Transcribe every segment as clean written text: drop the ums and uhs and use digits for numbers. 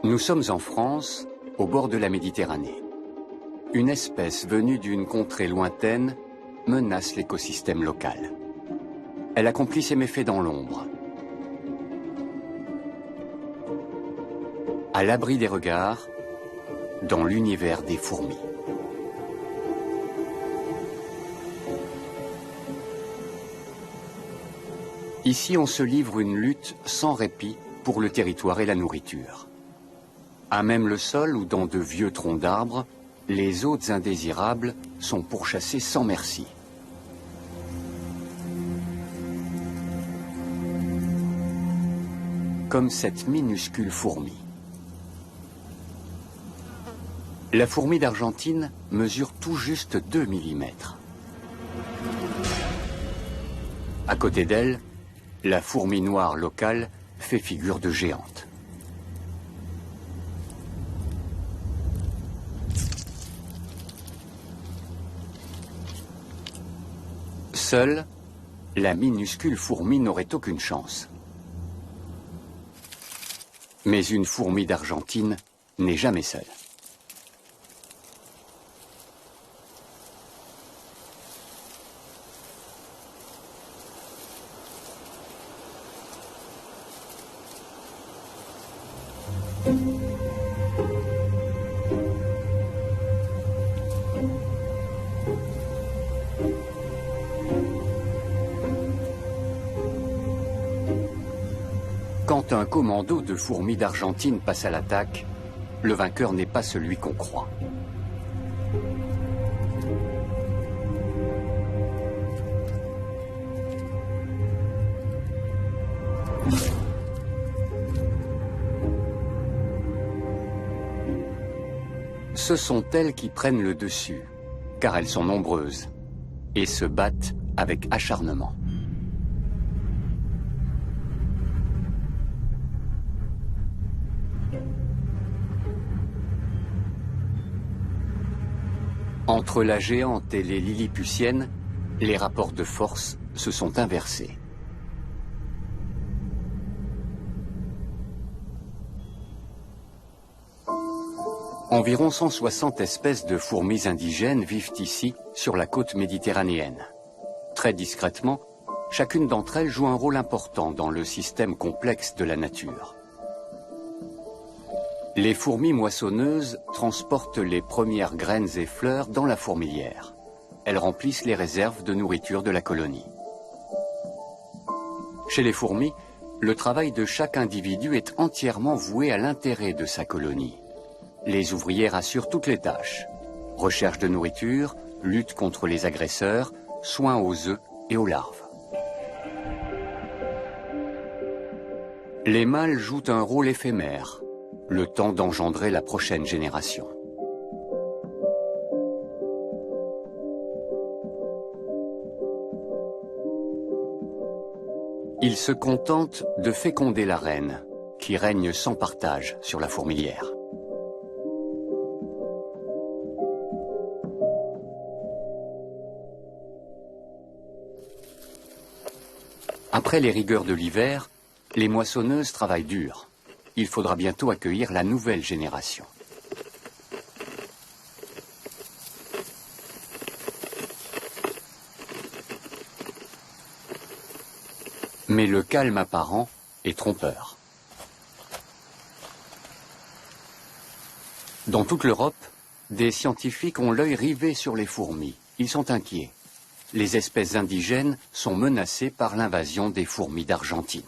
Nous sommes en France, au bord de la Méditerranée. Une espèce venue d'une contrée lointaine menace l'écosystème local. Elle accomplit ses méfaits dans l'ombre. À l'abri des regards, dans l'univers des fourmis. Ici, on se livre une lutte sans répit pour le territoire et la nourriture. À même le sol ou dans de vieux troncs d'arbres, les hôtes indésirables sont pourchassés sans merci. Comme cette minuscule fourmi. La fourmi d'Argentine mesure tout juste 2 mm. À côté d'elle, la fourmi noire locale fait figure de géante. Seule, la minuscule fourmi n'aurait aucune chance. Mais une fourmi d'Argentine n'est jamais seule. Quand un commando de fourmis d'Argentine passe à l'attaque, le vainqueur n'est pas celui qu'on croit. Ce sont elles qui prennent le dessus, car elles sont nombreuses, et se battent avec acharnement. Entre la géante et les lilliputiennes, les rapports de force se sont inversés. Environ 160 espèces de fourmis indigènes vivent ici, sur la côte méditerranéenne. Très discrètement, chacune d'entre elles joue un rôle important dans le système complexe de la nature. Les fourmis moissonneuses transportent les premières graines et fleurs dans la fourmilière. Elles remplissent les réserves de nourriture de la colonie. Chez les fourmis, le travail de chaque individu est entièrement voué à l'intérêt de sa colonie. Les ouvrières assurent toutes les tâches. Recherche de nourriture, lutte contre les agresseurs, soins aux œufs et aux larves. Les mâles jouent un rôle éphémère, le temps d'engendrer la prochaine génération. Ils se contentent de féconder la reine, qui règne sans partage sur la fourmilière. Après les rigueurs de l'hiver, les moissonneuses travaillent dur. Il faudra bientôt accueillir la nouvelle génération. Mais le calme apparent est trompeur. Dans toute l'Europe, des scientifiques ont l'œil rivé sur les fourmis. Ils sont inquiets. Les espèces indigènes sont menacées par l'invasion des fourmis d'Argentine.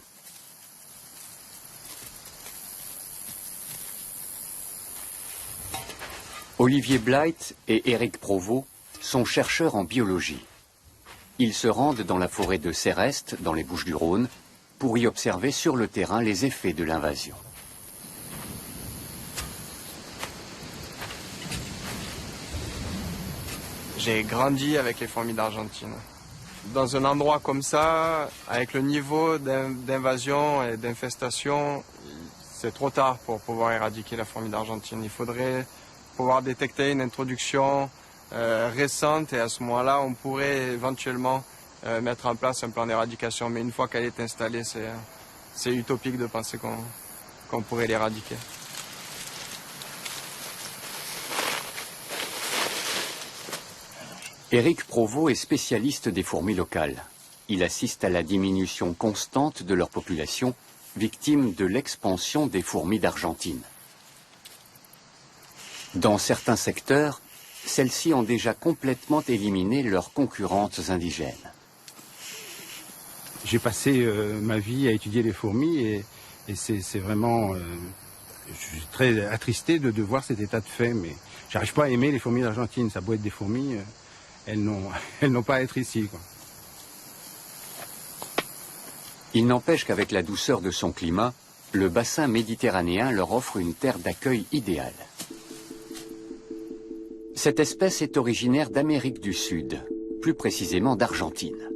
Olivier Blight et Éric Provost sont chercheurs en biologie. Ils se rendent dans la forêt de Céreste, dans les Bouches-du-Rhône, pour y observer sur le terrain les effets de l'invasion. J'ai grandi avec les fourmis d'Argentine. Dans un endroit comme ça, avec le niveau d'invasion et d'infestation, c'est trop tard pour pouvoir éradiquer la fourmi d'Argentine. Il faudrait pouvoir détecter une introduction récente et à ce moment-là, on pourrait éventuellement mettre en place un plan d'éradication. Mais une fois qu'elle est installée, c'est utopique de penser qu'on pourrait l'éradiquer. Éric Provost est spécialiste des fourmis locales. Il assiste à la diminution constante de leur population, victime de l'expansion des fourmis d'Argentine. Dans certains secteurs, celles-ci ont déjà complètement éliminé leurs concurrentes indigènes. J'ai passé ma vie à étudier les fourmis et c'est vraiment... je suis très attristé de voir cet état de fait, mais j'arrive pas à aimer les fourmis d'Argentine. Ça doit être des fourmis, elles n'ont pas à être ici, quoi. Il n'empêche qu'avec la douceur de son climat, le bassin méditerranéen leur offre une terre d'accueil idéale. Cette espèce est originaire d'Amérique du Sud, plus précisément d'Argentine.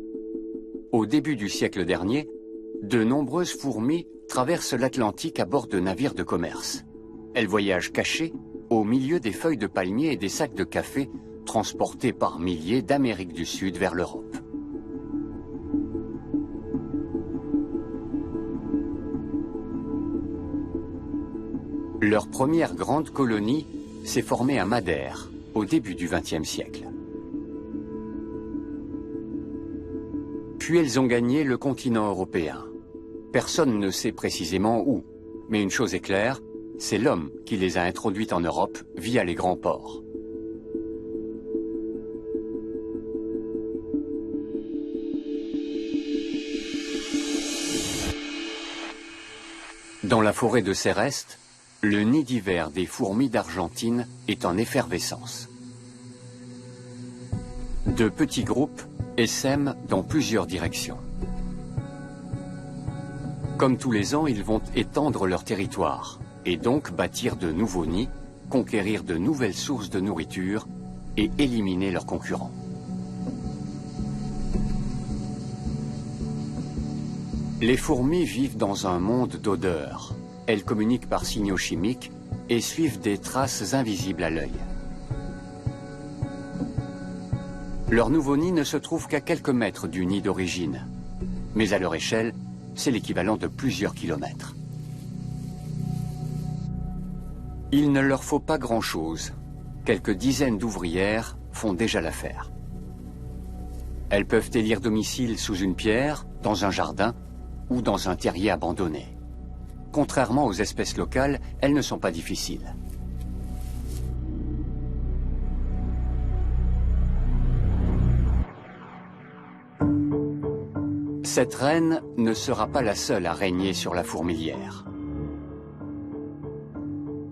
Au début du siècle dernier, de nombreuses fourmis traversent l'Atlantique à bord de navires de commerce. Elles voyagent cachées au milieu des feuilles de palmier et des sacs de café transportés par milliers d'Amérique du Sud vers l'Europe. Leur première grande colonie s'est formée à Madère, au début du XXe siècle. Puis elles ont gagné le continent européen. Personne ne sait précisément où, mais une chose est claire, c'est l'homme qui les a introduites en Europe via les grands ports. Dans la forêt de Céreste, le nid d'hiver des fourmis d'Argentine est en effervescence. De petits groupes essaiment dans plusieurs directions. Comme tous les ans, ils vont étendre leur territoire et donc bâtir de nouveaux nids, conquérir de nouvelles sources de nourriture et éliminer leurs concurrents. Les fourmis vivent dans un monde d'odeurs. Elles communiquent par signaux chimiques et suivent des traces invisibles à l'œil. Leur nouveau nid ne se trouve qu'à quelques mètres du nid d'origine. Mais à leur échelle, c'est l'équivalent de plusieurs kilomètres. Il ne leur faut pas grand-chose. Quelques dizaines d'ouvrières font déjà l'affaire. Elles peuvent élire domicile sous une pierre, dans un jardin ou dans un terrier abandonné. Contrairement aux espèces locales, elles ne sont pas difficiles. Cette reine ne sera pas la seule à régner sur la fourmilière.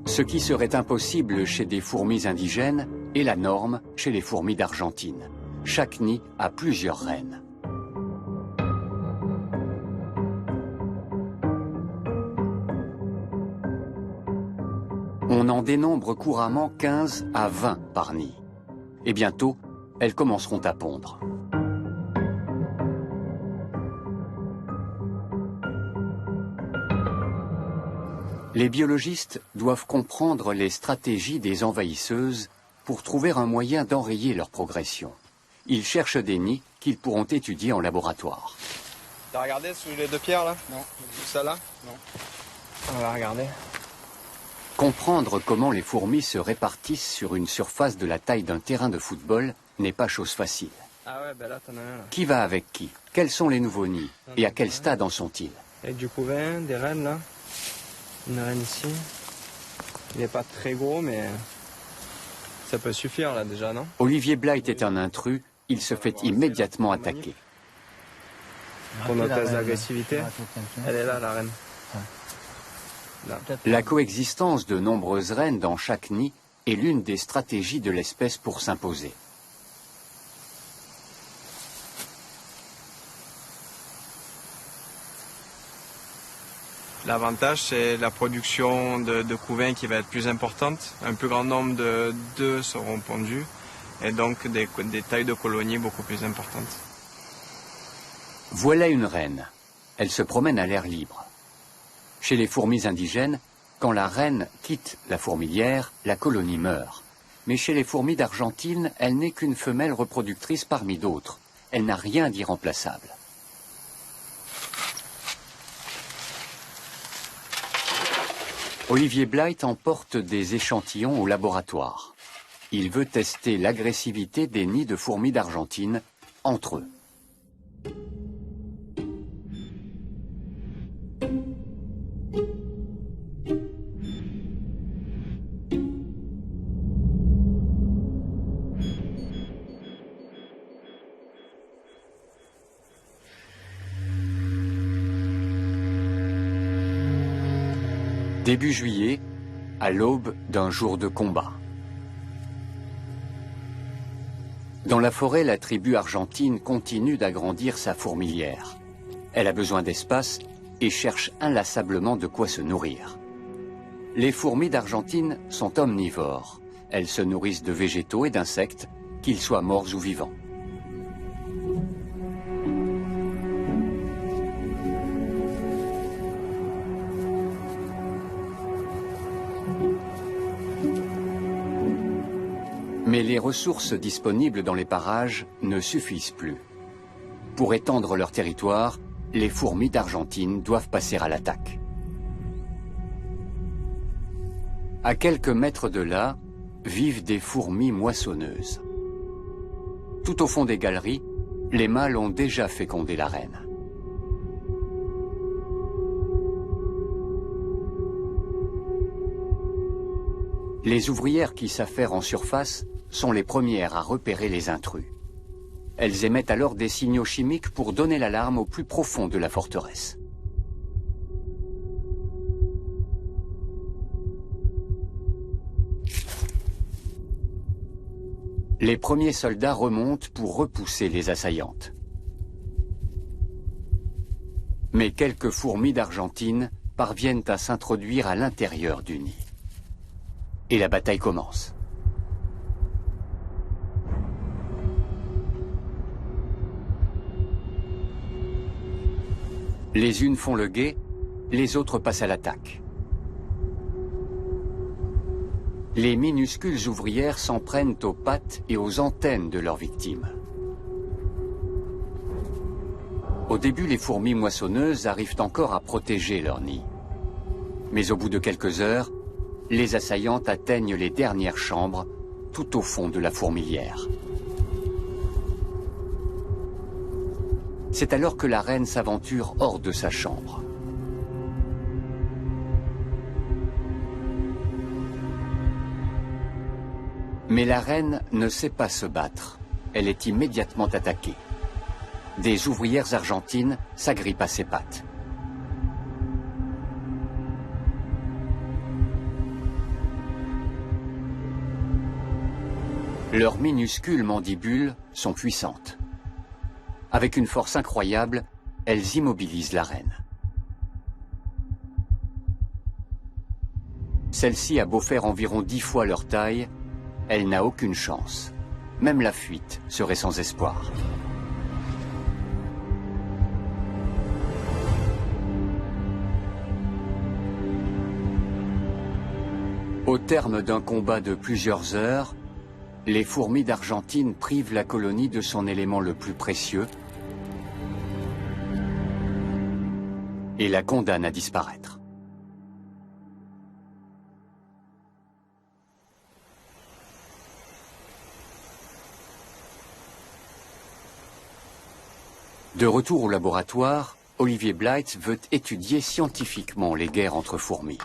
Ce qui serait impossible chez des fourmis indigènes est la norme chez les fourmis d'Argentine. Chaque nid a plusieurs reines. On en dénombre couramment 15 à 20 par nid. Et bientôt, elles commenceront à pondre. Les biologistes doivent comprendre les stratégies des envahisseuses pour trouver un moyen d'enrayer leur progression. Ils cherchent des nids qu'ils pourront étudier en laboratoire. T'as regardé sous les deux pierres là? Non. Ça là? Non. On va regarder. Comprendre comment les fourmis se répartissent sur une surface de la taille d'un terrain de football n'est pas chose facile. Ah ouais, ben là t'en as un là. Qui va avec qui? Quels sont les nouveaux nids? Et à quel stade en sont-ils? Avec du couvain, des rennes là. Une reine ici. Il n'est pas très gros, mais ça peut suffire là déjà, non? Olivier Blight est un intrus, il se fait immédiatement attaquer. Pour notre test d'agressivité, elle est là la reine. Là. La coexistence de nombreuses reines dans chaque nid est l'une des stratégies de l'espèce pour s'imposer. L'avantage, c'est la production de couvains qui va être plus importante. Un plus grand nombre d'œufs seront pondus et donc des tailles de colonies beaucoup plus importantes. Voilà une reine. Elle se promène à l'air libre. Chez les fourmis indigènes, quand la reine quitte la fourmilière, la colonie meurt. Mais chez les fourmis d'Argentine, elle n'est qu'une femelle reproductrice parmi d'autres. Elle n'a rien d'irremplaçable. Olivier Blight emporte des échantillons au laboratoire. Il veut tester l'agressivité des nids de fourmis d'Argentine entre eux. Début juillet, à l'aube d'un jour de combat. Dans la forêt, la tribu argentine continue d'agrandir sa fourmilière. Elle a besoin d'espace et cherche inlassablement de quoi se nourrir. Les fourmis d'Argentine sont omnivores. Elles se nourrissent de végétaux et d'insectes, qu'ils soient morts ou vivants. Mais les ressources disponibles dans les parages ne suffisent plus. Pour étendre leur territoire, les fourmis d'Argentine doivent passer à l'attaque. À quelques mètres de là, vivent des fourmis moissonneuses. Tout au fond des galeries, les mâles ont déjà fécondé la reine. Les ouvrières qui s'affairent en surface sont les premières à repérer les intrus. Elles émettent alors des signaux chimiques pour donner l'alarme au plus profond de la forteresse. Les premiers soldats remontent pour repousser les assaillantes. Mais quelques fourmis d'Argentine parviennent à s'introduire à l'intérieur du nid. Et la bataille commence. Les unes font le guet, les autres passent à l'attaque. Les minuscules ouvrières s'en prennent aux pattes et aux antennes de leurs victimes. Au début, les fourmis moissonneuses arrivent encore à protéger leur nid. Mais au bout de quelques heures, les assaillantes atteignent les dernières chambres, tout au fond de la fourmilière. C'est alors que la reine s'aventure hors de sa chambre. Mais la reine ne sait pas se battre. Elle est immédiatement attaquée. Des ouvrières argentines s'agrippent à ses pattes. Leurs minuscules mandibules sont puissantes. Avec une force incroyable, elles immobilisent la reine. Celle-ci a beau faire environ 10 fois leur taille, elle n'a aucune chance. Même la fuite serait sans espoir. Au terme d'un combat de plusieurs heures, les fourmis d'Argentine privent la colonie de son élément le plus précieux et la condamnent à disparaître. De retour au laboratoire, Olivier Blight veut étudier scientifiquement les guerres entre fourmis.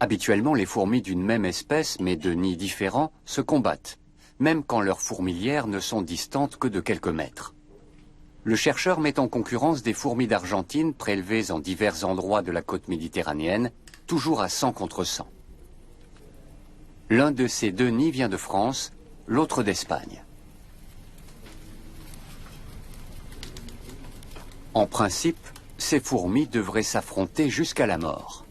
Habituellement, les fourmis d'une même espèce, mais de nids différents, se combattent, même quand leurs fourmilières ne sont distantes que de quelques mètres. Le chercheur met en concurrence des fourmis d'Argentine prélevées en divers endroits de la côte méditerranéenne, toujours à 100 contre 100. L'un de ces deux nids vient de France, l'autre d'Espagne. En principe, ces fourmis devraient s'affronter jusqu'à la mort.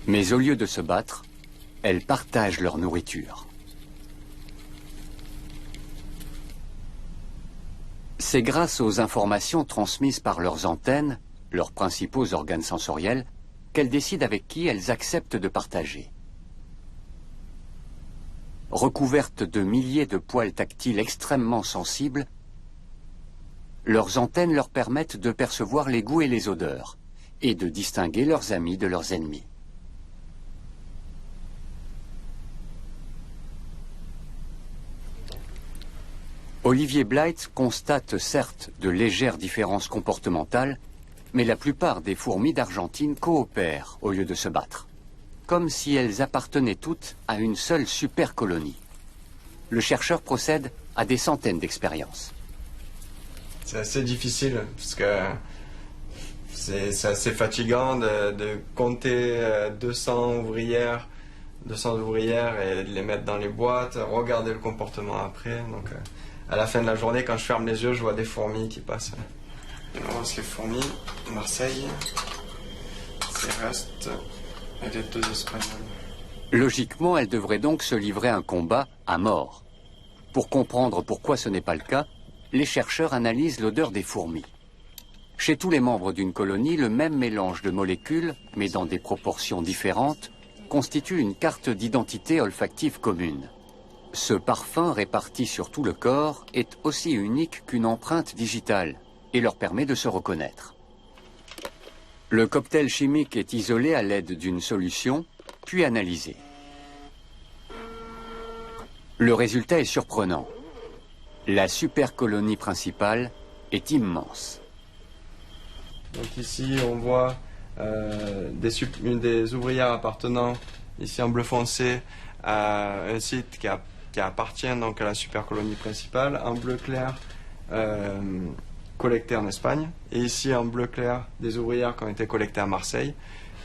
Mais au lieu de se battre, elles partagent leur nourriture. C'est grâce aux informations transmises par leurs antennes, leurs principaux organes sensoriels, qu'elles décident avec qui elles acceptent de partager. Recouvertes de milliers de poils tactiles extrêmement sensibles, leurs antennes leur permettent de percevoir les goûts et les odeurs, et de distinguer leurs amis de leurs ennemis. Olivier Blight constate certes de légères différences comportementales, mais la plupart des fourmis d'Argentine coopèrent au lieu de se battre, comme si elles appartenaient toutes à une seule super colonie. Le chercheur procède à des centaines d'expériences. C'est assez difficile, parce que c'est assez fatigant de compter 200 ouvrières et de les mettre dans les boîtes, regarder le comportement après. Donc, à la fin de la journée, quand je ferme les yeux, je vois des fourmis qui passent. On lance les fourmis, Marseille, c'est Rust et les 2 Espagnols. Logiquement, elles devraient donc se livrer un combat à mort. Pour comprendre pourquoi ce n'est pas le cas, les chercheurs analysent l'odeur des fourmis. Chez tous les membres d'une colonie, le même mélange de molécules, mais dans des proportions différentes, constitue une carte d'identité olfactive commune. Ce parfum réparti sur tout le corps est aussi unique qu'une empreinte digitale et leur permet de se reconnaître. Le cocktail chimique est isolé à l'aide d'une solution, puis analysé. Le résultat est surprenant. La supercolonie principale est immense. Donc ici, on voit une des ouvrières appartenant, ici en bleu foncé, à un site qui appartient donc à la supercolonie principale, en bleu clair, collectées en Espagne, et ici en bleu clair, des ouvrières qui ont été collectées à Marseille,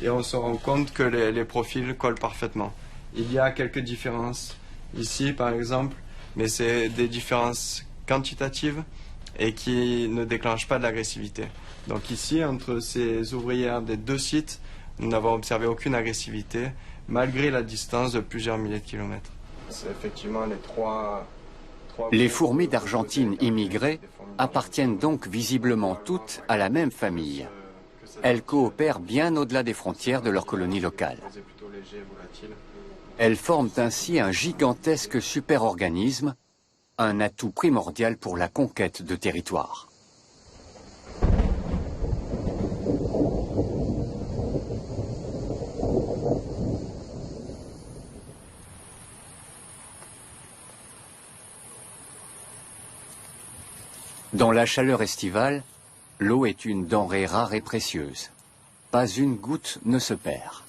et on se rend compte que les profils collent parfaitement. Il y a quelques différences ici, par exemple, mais c'est des différences quantitatives et qui ne déclenchent pas de l'agressivité. Donc ici, entre ces ouvrières des 2 sites, nous n'avons observé aucune agressivité, malgré la distance de plusieurs milliers de kilomètres. C'est effectivement Les fourmis d'Argentine immigrées appartiennent donc visiblement toutes à la même famille. Elles coopèrent bien au-delà des frontières de leur colonie locale. Elles forment ainsi un gigantesque superorganisme, un atout primordial pour la conquête de territoires. Dans la chaleur estivale, l'eau est une denrée rare et précieuse. Pas une goutte ne se perd.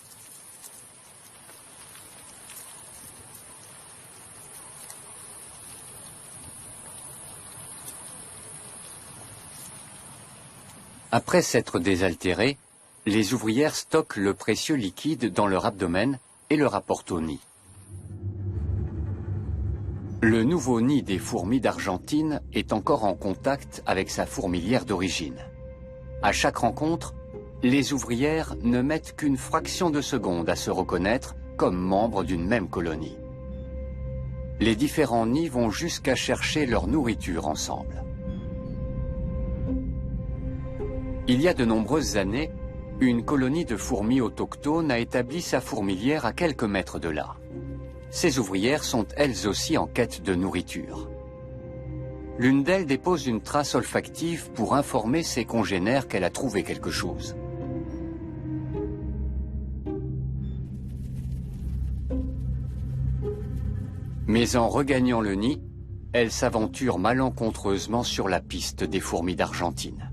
Après s'être désaltérées, les ouvrières stockent le précieux liquide dans leur abdomen et le rapportent au nid. Le nouveau nid des fourmis d'Argentine est encore en contact avec sa fourmilière d'origine. À chaque rencontre, les ouvrières ne mettent qu'une fraction de seconde à se reconnaître comme membres d'une même colonie. Les différents nids vont jusqu'à chercher leur nourriture ensemble. Il y a de nombreuses années, une colonie de fourmis autochtones a établi sa fourmilière à quelques mètres de là. Ces ouvrières sont elles aussi en quête de nourriture. L'une d'elles dépose une trace olfactive pour informer ses congénères qu'elle a trouvé quelque chose. Mais en regagnant le nid, elle s'aventure malencontreusement sur la piste des fourmis d'Argentine.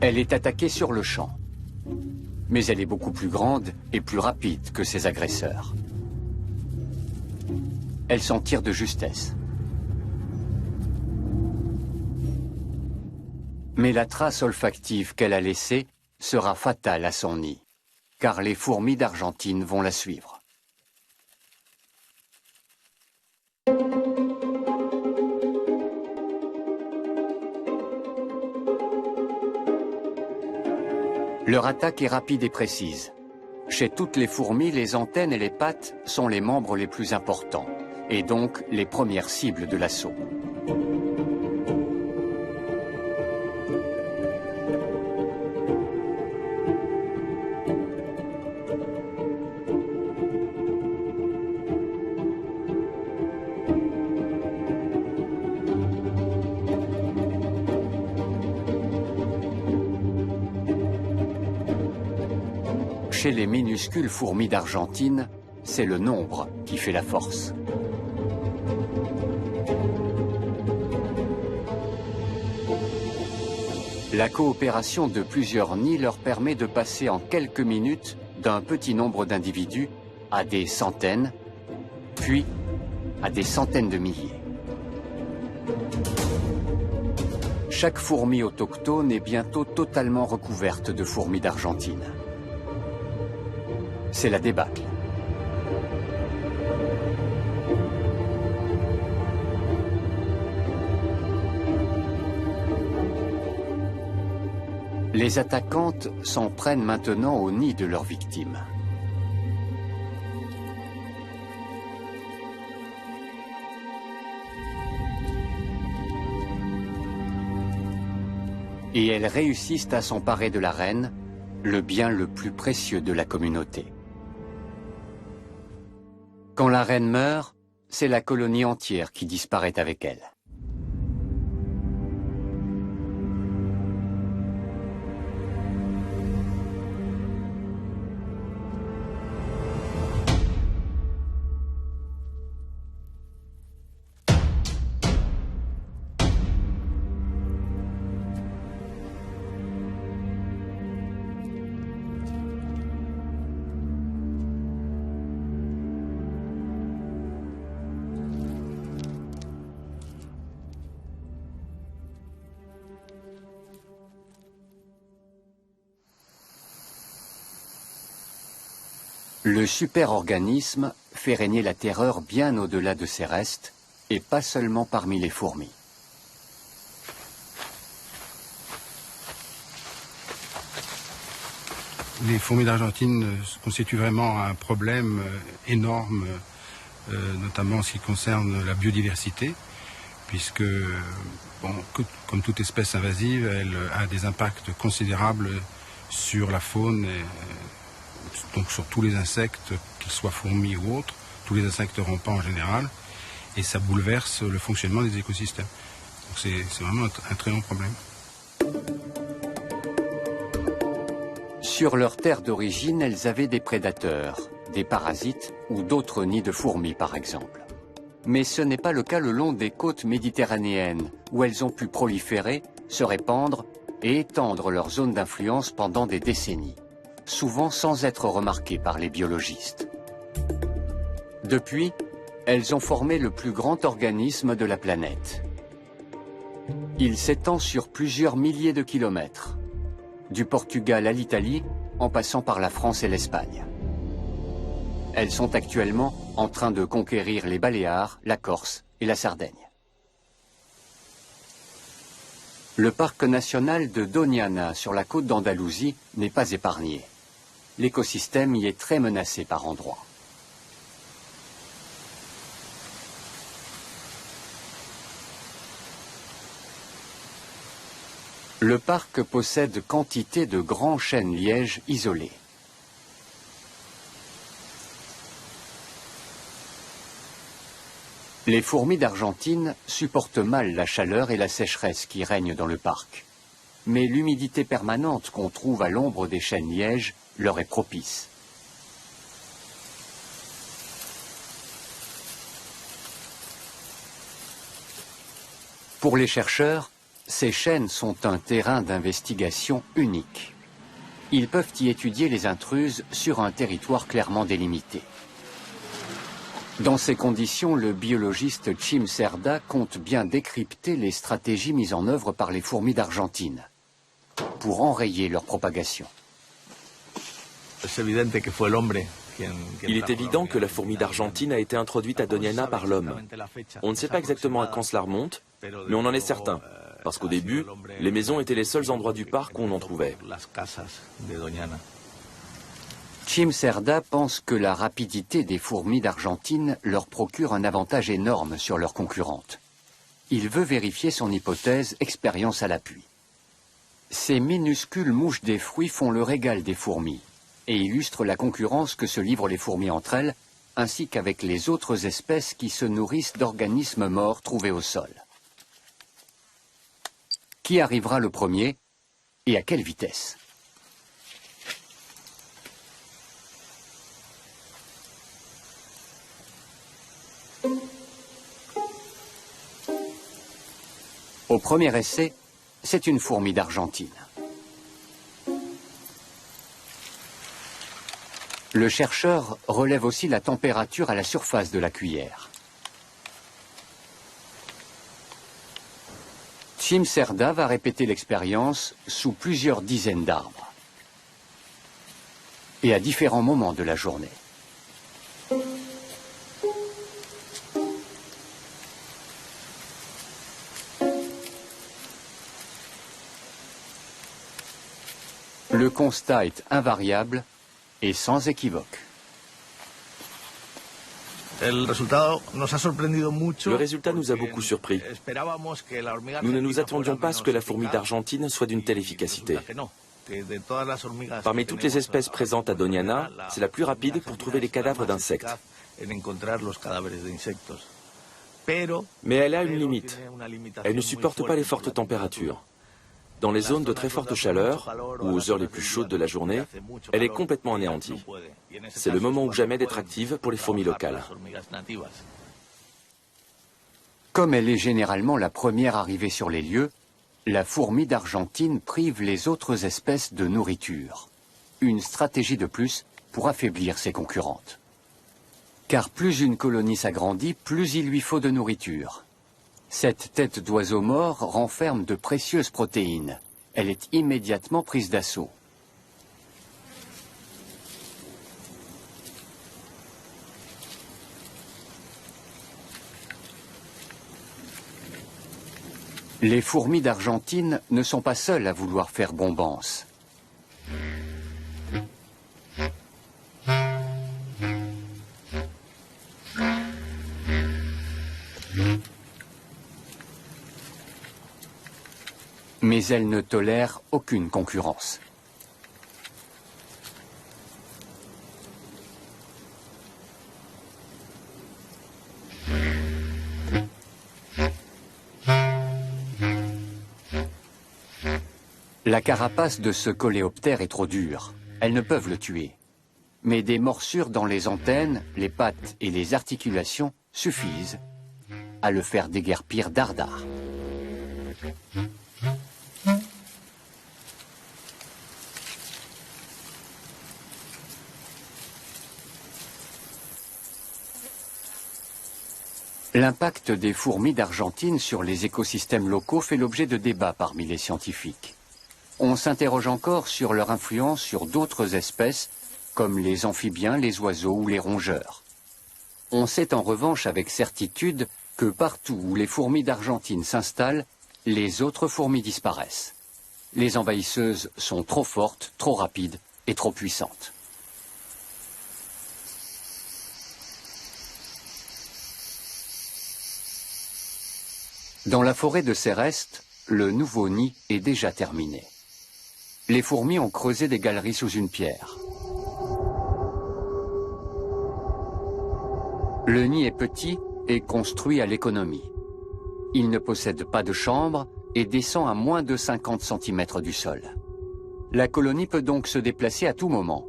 Elle est attaquée sur le champ. Mais elle est beaucoup plus grande et plus rapide que ses agresseurs. Elle s'en tire de justesse. Mais la trace olfactive qu'elle a laissée sera fatale à son nid, car les fourmis d'Argentine vont la suivre. Leur attaque est rapide et précise. Chez toutes les fourmis, les antennes et les pattes sont les membres les plus importants, et donc les premières cibles de l'assaut. Chez les minuscules fourmis d'Argentine, c'est le nombre qui fait la force. La coopération de plusieurs nids leur permet de passer en quelques minutes d'un petit nombre d'individus à des centaines, puis à des centaines de milliers. Chaque fourmi autochtone est bientôt totalement recouverte de fourmis d'Argentine. C'est la débâcle. Les attaquantes s'en prennent maintenant au nid de leurs victimes. Et elles réussissent à s'emparer de la reine, le bien le plus précieux de la communauté. Quand la reine meurt, c'est la colonie entière qui disparaît avec elle. Le superorganisme fait régner la terreur bien au-delà de ses restes, et pas seulement parmi les fourmis. Les fourmis d'Argentine constituent vraiment un problème énorme, notamment en ce qui concerne la biodiversité, puisque, bon, comme toute espèce invasive, elle a des impacts considérables sur la faune, donc sur tous les insectes, qu'ils soient fourmis ou autres, tous les insectes rampants en général, et ça bouleverse le fonctionnement des écosystèmes. Donc c'est vraiment un très long problème. Sur leur terre d'origine, elles avaient des prédateurs, des parasites ou d'autres nids de fourmis par exemple. Mais ce n'est pas le cas le long des côtes méditerranéennes, où elles ont pu proliférer, se répandre et étendre leur zone d'influence pendant des décennies, souvent sans être remarquées par les biologistes. Depuis, elles ont formé le plus grand organisme de la planète. Il s'étend sur plusieurs milliers de kilomètres, du Portugal à l'Italie, en passant par la France et l'Espagne. Elles sont actuellement en train de conquérir les Baléares, la Corse et la Sardaigne. Le parc national de Doñana, sur la côte d'Andalousie, n'est pas épargné. L'écosystème y est très menacé par endroits. Le parc possède quantité de grands chênes-lièges isolés. Les fourmis d'Argentine supportent mal la chaleur et la sécheresse qui règnent dans le parc. Mais l'humidité permanente qu'on trouve à l'ombre des chênes-lièges leur est propice. Pour les chercheurs, ces chênes sont un terrain d'investigation unique. Ils peuvent y étudier les intruses sur un territoire clairement délimité. Dans ces conditions, le biologiste Chim Cerda compte bien décrypter les stratégies mises en œuvre par les fourmis d'Argentine pour enrayer leur propagation. Il est évident que la fourmi d'Argentine a été introduite à Doñana par l'homme. On ne sait pas exactement à quand cela remonte, mais on en est certain. parce qu'au début, les maisons étaient les seuls endroits du parc où on en trouvait. Chim Cerda pense que la rapidité des fourmis d'Argentine leur procure un avantage énorme sur leurs concurrentes. Il veut vérifier son hypothèse, expérience à l'appui. Ces minuscules mouches des fruits font le régal des fourmis et illustrent la concurrence que se livrent les fourmis entre elles, ainsi qu'avec les autres espèces qui se nourrissent d'organismes morts trouvés au sol. Qui arrivera le premier et à quelle vitesse? Au premier essai, c'est une fourmi d'Argentine. Le chercheur relève aussi la température à la surface de la cuillère. Chim Cerda va répéter l'expérience sous plusieurs dizaines d'arbres et à différents moments de la journée. Le constat est invariable et sans équivoque. Le résultat nous a beaucoup surpris. Nous ne nous attendions pas à ce que la fourmi d'Argentine soit d'une telle efficacité. Parmi toutes les espèces présentes à Doñana, c'est la plus rapide pour trouver les cadavres d'insectes. Mais elle a une limite. Elle ne supporte pas les fortes températures. Dans les zones de très forte chaleur, ou aux heures les plus chaudes de la journée, elle est complètement anéantie. C'est le moment ou jamais d'être active pour les fourmis locales. Comme elle est généralement la première arrivée sur les lieux, la fourmi d'Argentine prive les autres espèces de nourriture. Une stratégie de plus pour affaiblir ses concurrentes. Car plus une colonie s'agrandit, plus il lui faut de nourriture. Cette tête d'oiseau mort renferme de précieuses protéines. Elle est immédiatement prise d'assaut. Les fourmis d'Argentine ne sont pas seules à vouloir faire bombance. Mais elles ne tolèrent aucune concurrence. La carapace de ce coléoptère est trop dure. Elles ne peuvent le tuer. Mais des morsures dans les antennes, les pattes et les articulations suffisent à le faire déguerpir dardard. L'impact des fourmis d'Argentine sur les écosystèmes locaux fait l'objet de débats parmi les scientifiques. On s'interroge encore sur leur influence sur d'autres espèces, comme les amphibiens, les oiseaux ou les rongeurs. On sait en revanche avec certitude que partout où les fourmis d'Argentine s'installent, les autres fourmis disparaissent. Les envahisseuses sont trop fortes, trop rapides et trop puissantes. Dans la forêt de Céreste, le nouveau nid est déjà terminé. Les fourmis ont creusé des galeries sous une pierre. Le nid est petit et construit à l'économie. Il ne possède pas de chambre et descend à moins de 50 cm du sol. La colonie peut donc se déplacer à tout moment.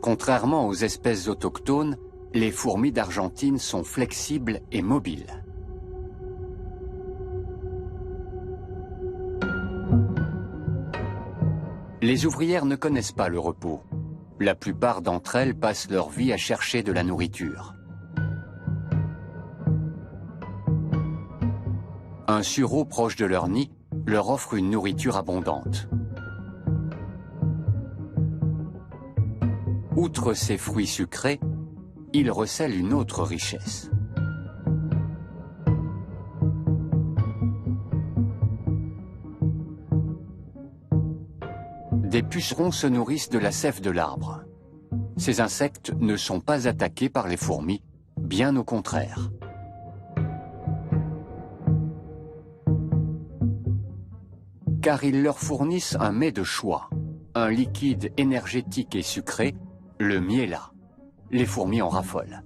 Contrairement aux espèces autochtones, les fourmis d'Argentine sont flexibles et mobiles. Les ouvrières ne connaissent pas le repos. La plupart d'entre elles passent leur vie à chercher de la nourriture. Un sureau proche de leur nid leur offre une nourriture abondante. Outre ces fruits sucrés, ils recèlent une autre richesse. des pucerons se nourrissent de la sève de l'arbre. Ces insectes ne sont pas attaqués par les fourmis, bien au contraire. Car ils leur fournissent un mets de choix, un liquide énergétique et sucré, le miela. Les fourmis en raffolent.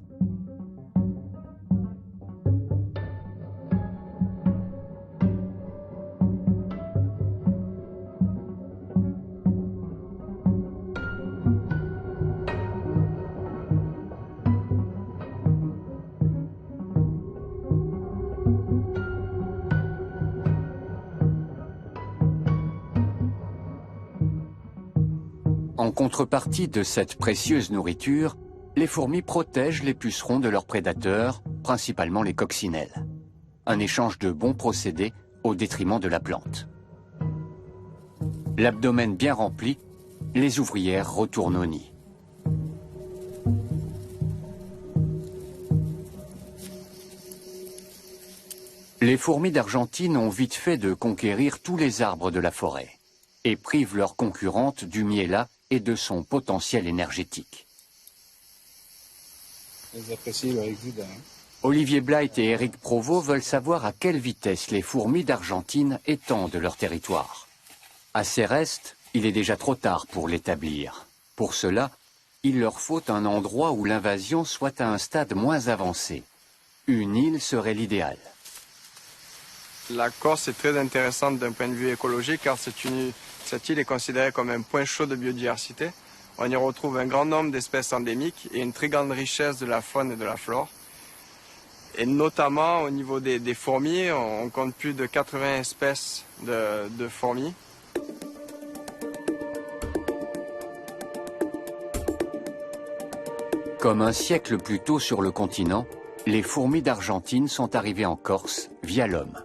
En contrepartie de cette précieuse nourriture, les fourmis protègent les pucerons de leurs prédateurs, principalement les coccinelles. Un échange de bons procédés au détriment de la plante. L'abdomen bien rempli, les ouvrières retournent au nid. Les fourmis d'Argentine ont vite fait de conquérir tous les arbres de la forêt et privent leurs concurrentes du miela et de son potentiel énergétique. Elles apprécient leur exudat. Olivier Blight et Éric Provost veulent savoir à quelle vitesse les fourmis d'Argentine étendent leur territoire. À Céreste, il est déjà trop tard pour l'établir. Pour cela, il leur faut un endroit où l'invasion soit à un stade moins avancé. Une île serait l'idéal. La Corse est très intéressante d'un point de vue écologique car cette île est considérée comme un point chaud de biodiversité. On y retrouve un grand nombre d'espèces endémiques et une très grande richesse de la faune et de la flore. Et notamment au niveau des fourmis, on compte plus de 80 espèces de fourmis. Comme un siècle plus tôt sur le continent, les fourmis d'Argentine sont arrivées en Corse via l'homme.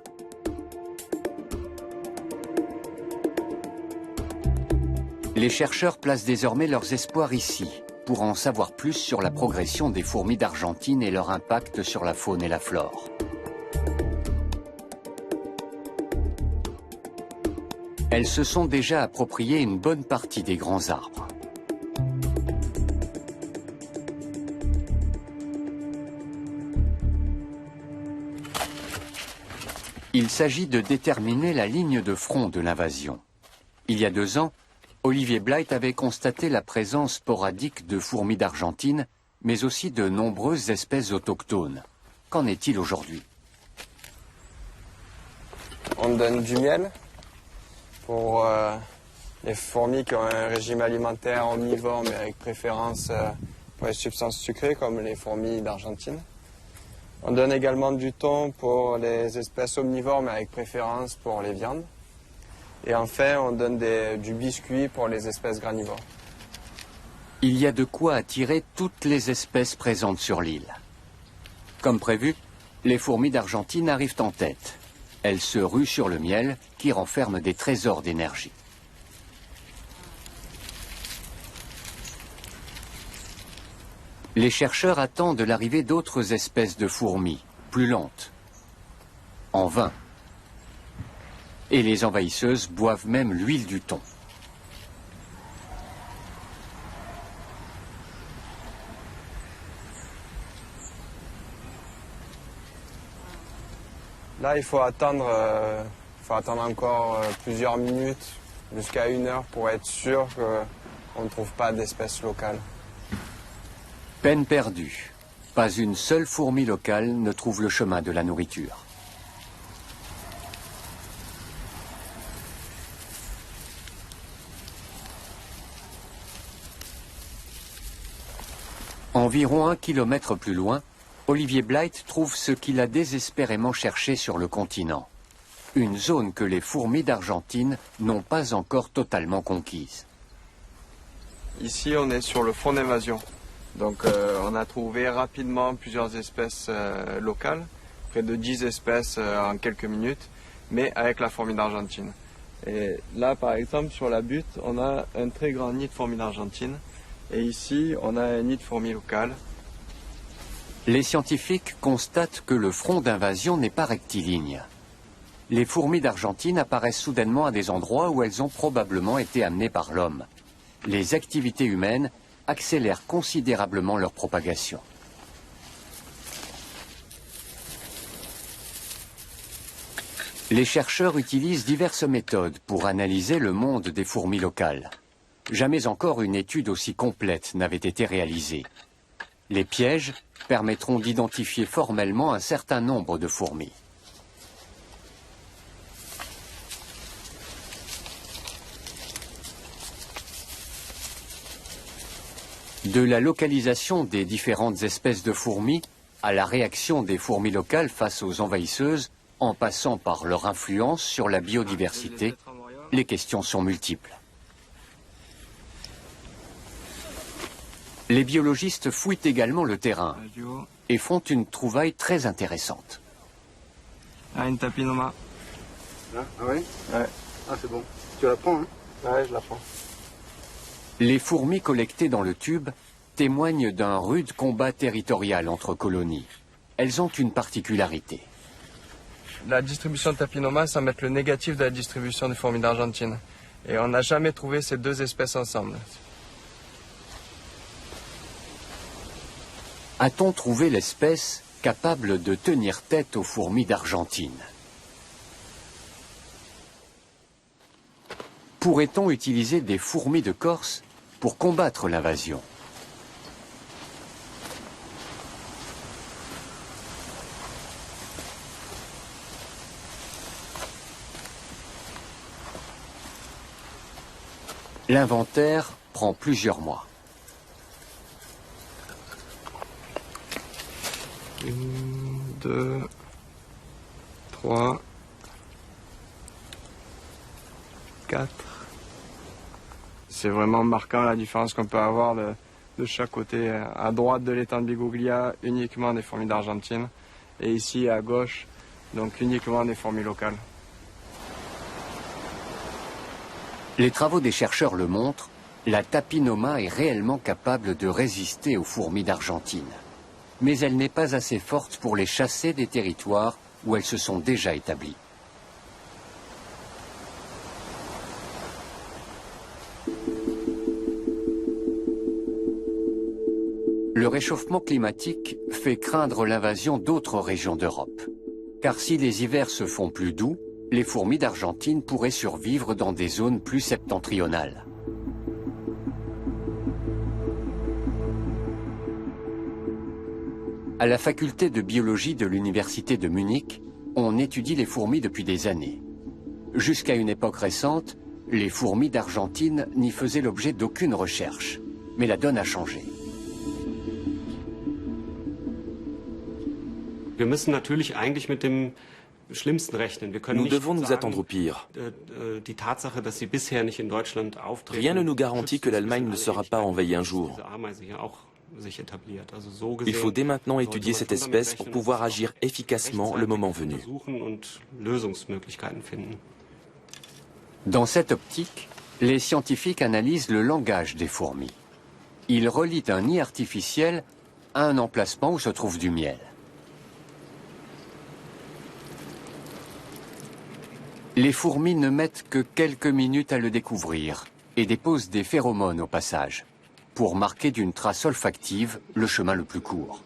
Les chercheurs placent désormais leurs espoirs ici, pour en savoir plus sur la progression des fourmis d'Argentine et leur impact sur la faune et la flore. Elles se sont déjà appropriées une bonne partie des grands arbres. Il s'agit de déterminer la ligne de front de l'invasion. Il y a 2 ans, Olivier Blight avait constaté la présence sporadique de fourmis d'Argentine, mais aussi de nombreuses espèces autochtones. Qu'en est-il aujourd'hui? On donne du miel pour les fourmis qui ont un régime alimentaire omnivore, mais avec préférence pour les substances sucrées, comme les fourmis d'Argentine. On donne également du thon pour les espèces omnivores, mais avec préférence pour les viandes. Et enfin, on donne du biscuit pour les espèces granivores. Il y a de quoi attirer toutes les espèces présentes sur l'île. Comme prévu, les fourmis d'Argentine arrivent en tête. Elles se ruent sur le miel qui renferme des trésors d'énergie. Les chercheurs attendent l'arrivée d'autres espèces de fourmis, plus lentes. En vain. Et les envahisseuses boivent même l'huile du thon. Là, il faut attendre encore plusieurs minutes, jusqu'à 1 heure, pour être sûr qu'on ne trouve pas d'espèces locales. Peine perdue. Pas une seule fourmi locale ne trouve le chemin de la nourriture. Environ 1 kilomètre plus loin, Olivier Blight trouve ce qu'il a désespérément cherché sur le continent. Une zone que les fourmis d'Argentine n'ont pas encore totalement conquise. Ici, on est sur le front d'invasion. Donc, on a trouvé rapidement plusieurs espèces locales, près de 10 espèces en quelques minutes, mais avec la fourmi d'Argentine. Et là, par exemple, sur la butte, on a un très grand nid de fourmis d'Argentine. Et ici, on a un nid de fourmis locales. Les scientifiques constatent que le front d'invasion n'est pas rectiligne. Les fourmis d'Argentine apparaissent soudainement à des endroits où elles ont probablement été amenées par l'homme. Les activités humaines accélèrent considérablement leur propagation. Les chercheurs utilisent diverses méthodes pour analyser le monde des fourmis locales. Jamais encore une étude aussi complète n'avait été réalisée. Les pièges permettront d'identifier formellement un certain nombre de fourmis. De la localisation des différentes espèces de fourmis à la réaction des fourmis locales face aux envahisseuses, en passant par leur influence sur la biodiversité, les questions sont multiples. Les biologistes fouillent également le terrain et font une trouvaille très intéressante. Ah, une tapinoma. Ah oui? Ouais. Ah c'est bon. Tu la prends, hein? Ouais, je la prends. Les fourmis collectées dans le tube témoignent d'un rude combat territorial entre colonies. Elles ont une particularité. La distribution de Tapinoma semble être le négatif de la distribution des fourmis d'Argentine. Et on n'a jamais trouvé ces deux espèces ensemble. A-t-on trouvé l'espèce capable de tenir tête aux fourmis d'Argentine? Pourrait-on utiliser des fourmis de Corse pour combattre l'invasion? L'inventaire prend plusieurs mois. 1, 2, 3, 4. C'est vraiment marquant la différence qu'on peut avoir de chaque côté. À droite de l'étang de Biguglia, uniquement des fourmis d'Argentine. Et ici, à gauche, donc uniquement des fourmis locales. Les travaux des chercheurs le montrent, la Tapinoma est réellement capable de résister aux fourmis d'Argentine. Mais elle n'est pas assez forte pour les chasser des territoires où elles se sont déjà établies. Le réchauffement climatique fait craindre l'invasion d'autres régions d'Europe. Car si les hivers se font plus doux, les fourmis d'Argentine pourraient survivre dans des zones plus septentrionales. À la faculté de biologie de l'université de Munich, on étudie les fourmis depuis des années. Jusqu'à une époque récente, les fourmis d'Argentine n'y faisaient l'objet d'aucune recherche. Mais la donne a changé. Wir müssen natürlich eigentlich mit dem Schlimmsten rechnen. Wir können Nous nicht devons nous sagen, attendre au pire. Die Tatsache, dass sie bisher nicht in Deutschland auftreten, Rien ne nous garantit que l'Allemagne ne sera pas envahie un jour. diese Ameise hier auch sich etabliert. Also so Il faut gesehen dès maintenant sollte étudier man cette schon damit espèce pour rechnen, pouvoir dass agir wir efficacement le moment venu. Untersuchen und Lösungsmöglichkeiten finden. Dans cette optique, les scientifiques analysent le langage des fourmis. Ils relient un nid artificiel à un emplacement où se trouve du miel. Les fourmis ne mettent que quelques minutes à le découvrir et déposent des phéromones au passage, pour marquer d'une trace olfactive le chemin le plus court.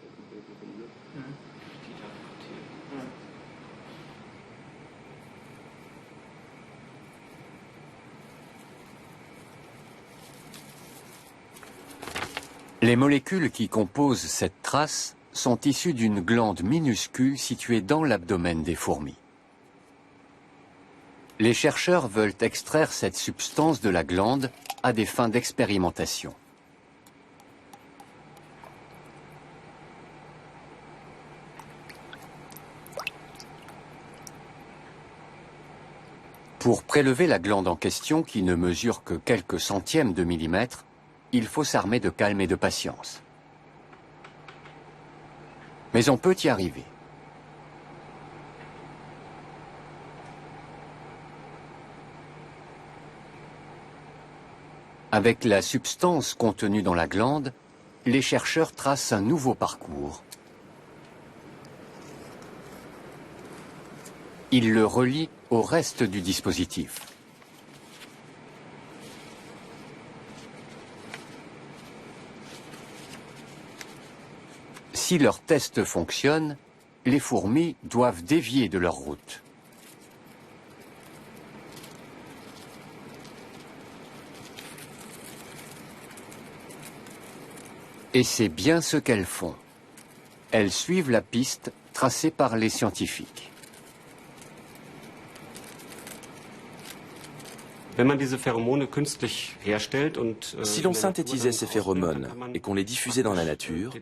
Les molécules qui composent cette trace sont issues d'une glande minuscule située dans l'abdomen des fourmis. Les chercheurs veulent extraire cette substance de la glande à des fins d'expérimentation. Pour prélever la glande en question, qui ne mesure que quelques centièmes de millimètre, il faut s'armer de calme et de patience. Mais on peut y arriver. Avec la substance contenue dans la glande, les chercheurs tracent un nouveau parcours. Il le relie au reste du dispositif. Si leur test fonctionne, les fourmis doivent dévier de leur route. Et c'est bien ce qu'elles font. Elles suivent la piste tracée par les scientifiques. Si l'on synthétisait ces phéromones et qu'on les diffusait dans la nature,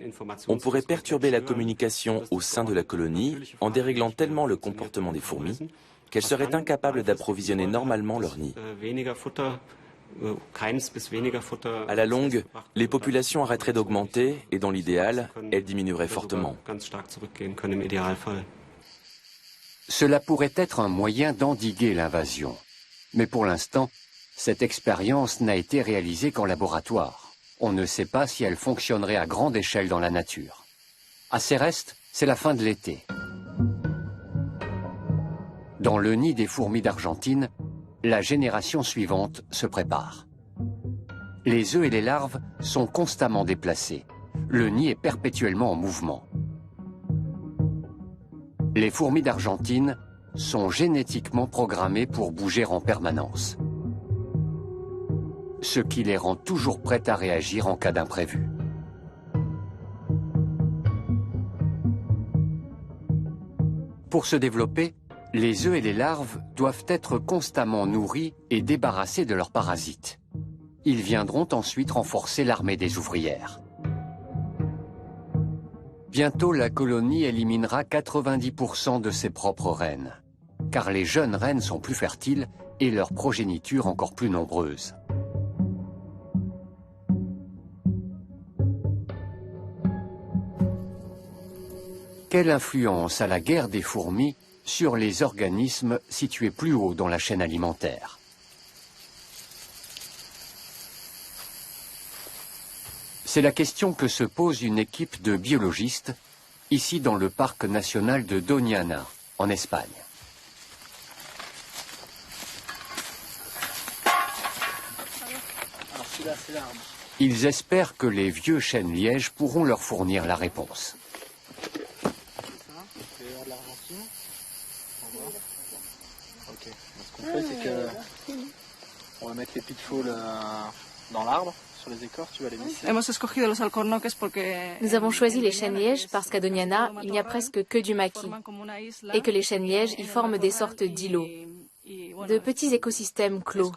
on pourrait perturber la communication au sein de la colonie en déréglant tellement le comportement des fourmis qu'elles seraient incapables d'approvisionner normalement leur nid. À la longue, les populations arrêteraient d'augmenter et dans l'idéal, elles diminueraient fortement. Cela pourrait être un moyen d'endiguer l'invasion. Mais pour l'instant, cette expérience n'a été réalisée qu'en laboratoire. On ne sait pas si elle fonctionnerait à grande échelle dans la nature. À ces restes, c'est la fin de l'été. Dans le nid des fourmis d'Argentine, la génération suivante se prépare. Les œufs et les larves sont constamment déplacés. Le nid est perpétuellement en mouvement. Les fourmis d'Argentine sont génétiquement programmées pour bouger en permanence, ce qui les rend toujours prêtes à réagir en cas d'imprévu. Pour se développer, les œufs et les larves doivent être constamment nourris et débarrassés de leurs parasites. Ils viendront ensuite renforcer l'armée des ouvrières. Bientôt, la colonie éliminera 90% de ses propres reines, car les jeunes reines sont plus fertiles et leur progéniture encore plus nombreuse. Quelle influence a la guerre des fourmis sur les organismes situés plus haut dans la chaîne alimentaire? C'est la question que se pose une équipe de biologistes, ici dans le parc national de Doñana, en Espagne. Ils espèrent que les vieux chênes-lièges pourront leur fournir la réponse. Ce qu'on fait, c'est qu'on va mettre les pitfalls dans l'arbre, sur les écorces, tu vas les visser. Nous avons choisi les chênes-lièges parce qu'à Doñana, il n'y a presque que du maquis et que les chênes-lièges y forment des sortes d'îlots, de petits écosystèmes clos.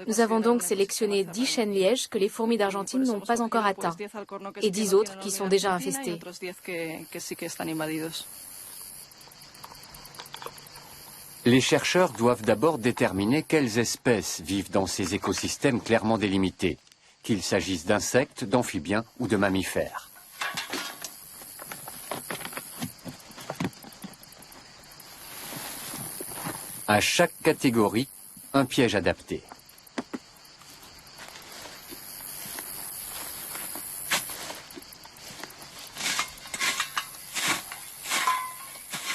Nous avons donc sélectionné 10 chênes-lièges que les fourmis d'Argentine n'ont pas encore atteints et 10 autres qui sont déjà infestés. Les chercheurs doivent d'abord déterminer quelles espèces vivent dans ces écosystèmes clairement délimités, qu'il s'agisse d'insectes, d'amphibiens ou de mammifères. À chaque catégorie, un piège adapté.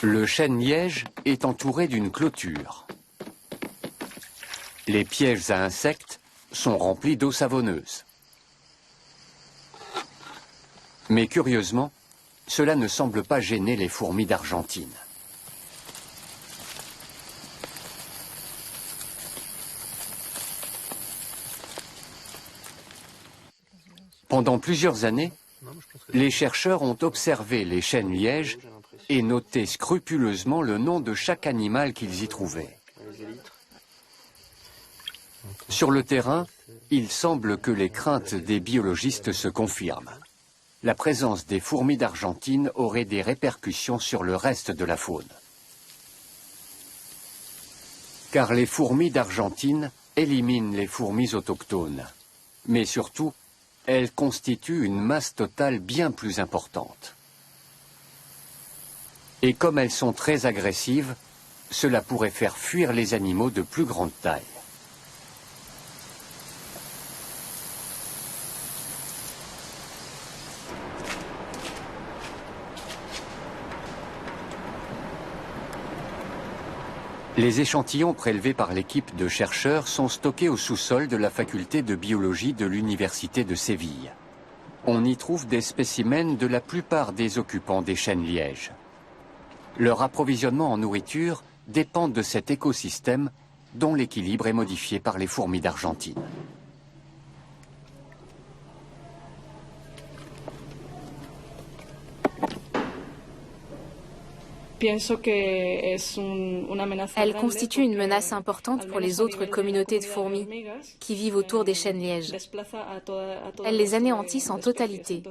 Le chêne-liège est entouré d'une clôture. Les pièges à insectes sont remplis d'eau savonneuse. Mais curieusement, cela ne semble pas gêner les fourmis d'Argentine. Pendant plusieurs années, les chercheurs ont observé les chênes-lièges et noté scrupuleusement le nom de chaque animal qu'ils y trouvaient. Sur le terrain, il semble que les craintes des biologistes se confirment. La présence des fourmis d'Argentine aurait des répercussions sur le reste de la faune. Car les fourmis d'Argentine éliminent les fourmis autochtones. Mais surtout, elles constituent une masse totale bien plus importante. Et comme elles sont très agressives, cela pourrait faire fuir les animaux de plus grande taille. Les échantillons prélevés par l'équipe de chercheurs sont stockés au sous-sol de la faculté de biologie de l'Université de Séville. On y trouve des spécimens de la plupart des occupants des chênes lièges. Leur approvisionnement en nourriture dépend de cet écosystème dont l'équilibre est modifié par les fourmis d'Argentine. Elle constitue une menace importante pour les autres communautés de fourmis qui vivent autour des chênes lièges. Elles les anéantissent en totalité.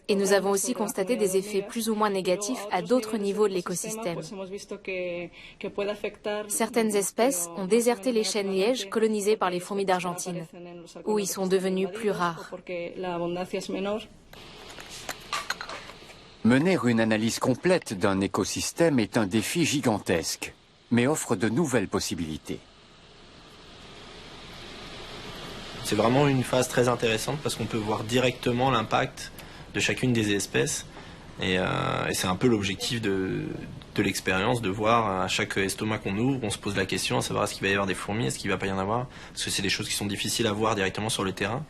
Et nous avons aussi constaté des effets plus ou moins négatifs à d'autres niveaux de l'écosystème. Certaines espèces ont déserté les chênes lièges colonisés par les fourmis d'Argentine, où ils sont devenus plus rares. Mener une analyse complète d'un écosystème est un défi gigantesque, mais offre de nouvelles possibilités. C'est vraiment une phase très intéressante parce qu'on peut voir directement l'impact de chacune des espèces. Et c'est un peu l'objectif de l'expérience, de voir à chaque estomac qu'on ouvre, on se pose la question à savoir est-ce qu'il va y avoir des fourmis, est-ce qu'il ne va pas y en avoir, parce que c'est des choses qui sont difficiles à voir directement sur le terrain.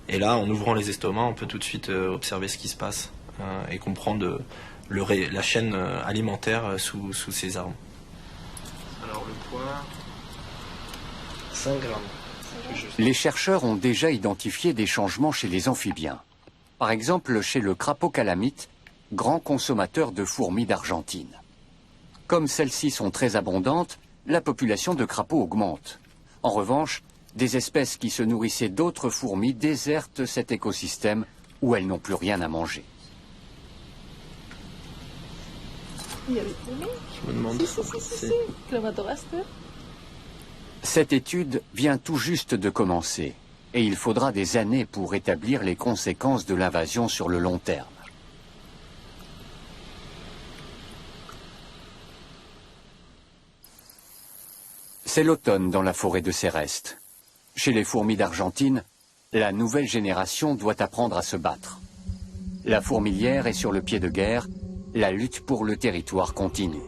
Et là, en ouvrant les estomacs, on peut tout de suite observer ce qui se passe. Et comprendre la chaîne alimentaire sous ces arbres. Alors le poids, 5 grammes. Les chercheurs ont déjà identifié des changements chez les amphibiens. Par exemple chez le crapaud calamite, grand consommateur de fourmis d'Argentine. Comme celles-ci sont très abondantes, la population de crapauds augmente. En revanche, des espèces qui se nourrissaient d'autres fourmis désertent cet écosystème où elles n'ont plus rien à manger. Je me demande si... Cette étude vient tout juste de commencer et il faudra des années pour établir les conséquences de l'invasion sur le long terme. C'est l'automne dans la forêt de Céreste. Chez les fourmis d'Argentine, la nouvelle génération doit apprendre à se battre. La fourmilière est sur le pied de guerre. La lutte pour le territoire continue.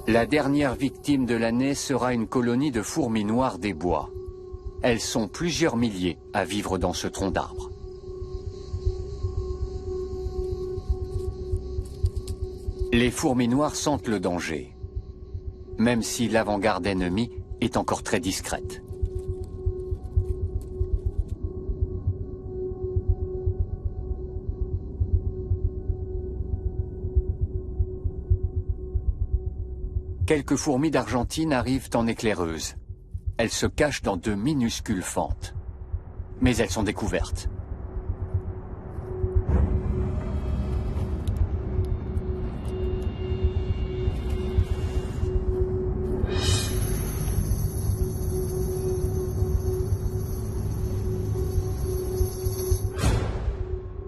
La dernière victime de l'année sera une colonie de fourmis noires des bois. Elles sont plusieurs milliers à vivre dans ce tronc d'arbre. Les fourmis noires sentent le danger, même si l'avant-garde ennemie est encore très discrète. Quelques fourmis d'Argentine arrivent en éclaireuse. Elles se cachent dans de minuscules fentes. Mais elles sont découvertes.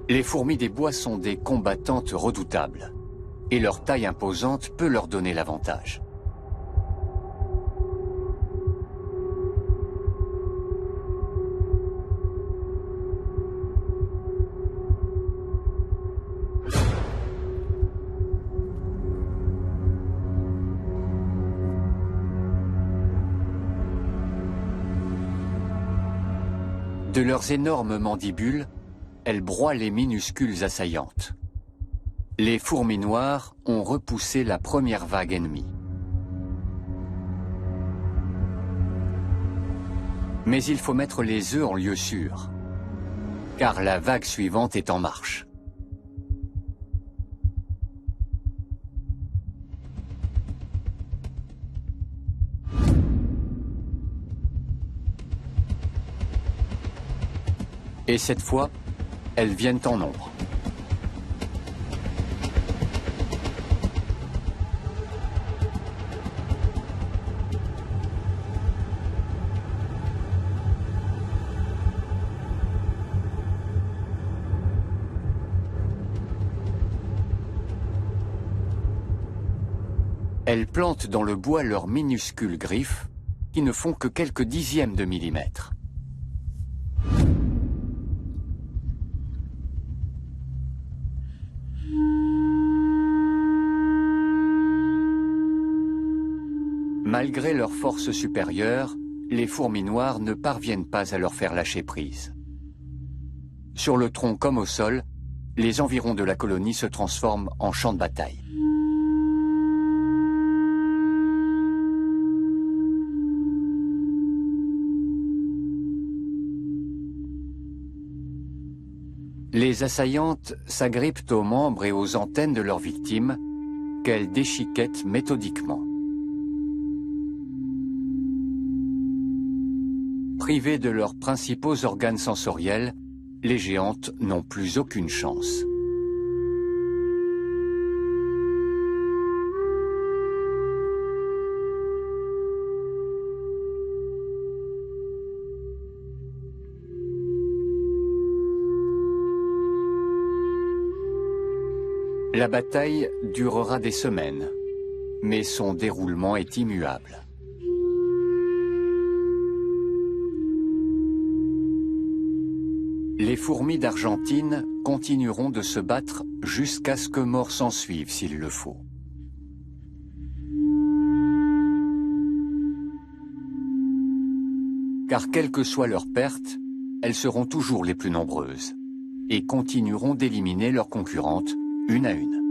Les fourmis des bois sont des combattantes redoutables. Et leur taille imposante peut leur donner l'avantage. De leurs énormes mandibules, elles broient les minuscules assaillantes. Les fourmis noires ont repoussé la première vague ennemie. Mais il faut mettre les œufs en lieu sûr, car la vague suivante est en marche. Et cette fois, elles viennent en nombre. Elles plantent dans le bois leurs minuscules griffes, qui ne font que quelques dixièmes de millimètre. Malgré leur force supérieure, les fourmis noires ne parviennent pas à leur faire lâcher prise. Sur le tronc comme au sol, les environs de la colonie se transforment en champ de bataille. Les assaillantes s'agrippent aux membres et aux antennes de leurs victimes, qu'elles déchiquettent méthodiquement. Privées de leurs principaux organes sensoriels, les géantes n'ont plus aucune chance. La bataille durera des semaines, mais son déroulement est immuable. Les fourmis d'Argentine continueront de se battre jusqu'à ce que mort s'en suive s'il le faut. Car quelle que soit leur perte, elles seront toujours les plus nombreuses et continueront d'éliminer leurs concurrentes une à une.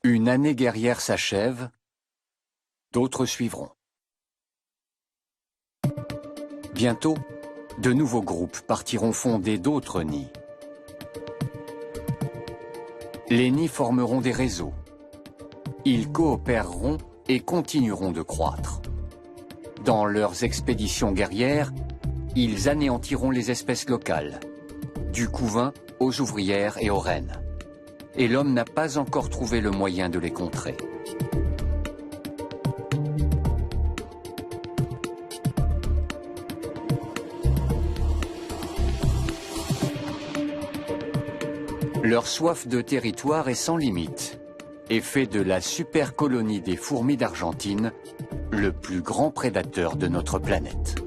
Une année guerrière s'achève, d'autres suivront. Bientôt, de nouveaux groupes partiront fonder d'autres nids. Les nids formeront des réseaux. Ils coopéreront et continueront de croître. Dans leurs expéditions guerrières, ils anéantiront les espèces locales, du couvain aux ouvrières et aux reines. Et l'homme n'a pas encore trouvé le moyen de les contrer. Leur soif de territoire est sans limite et fait de la super colonie des fourmis d'Argentine le plus grand prédateur de notre planète.